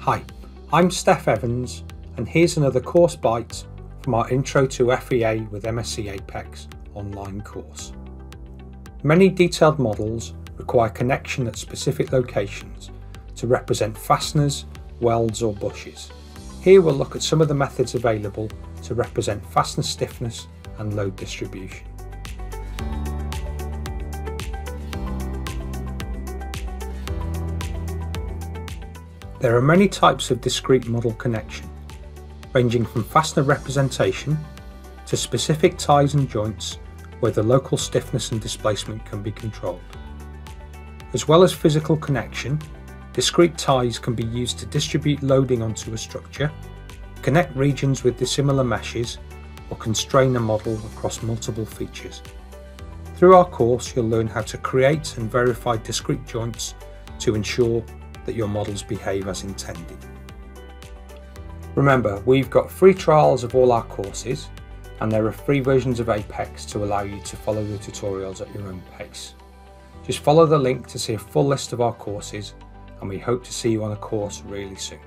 Hi, I'm Steph Evans, and here's another course bite from our Intro to FEA with MSC Apex online course. Many detailed models require connection at specific locations to represent fasteners, welds or bushes. Here we'll look at some of the methods available to represent fastener stiffness and load distribution. There are many types of discrete model connection, ranging from fastener representation to specific ties and joints where the local stiffness and displacement can be controlled. As well as physical connection, discrete ties can be used to distribute loading onto a structure, connect regions with dissimilar meshes, or constrain a model across multiple features. Through our course, you'll learn how to create and verify discrete joints to ensure that your models behave as intended. Remember, we've got free trials of all our courses, and there are free versions of Apex to allow you to follow the tutorials at your own pace. Just follow the link to see a full list of our courses, and we hope to see you on a course really soon.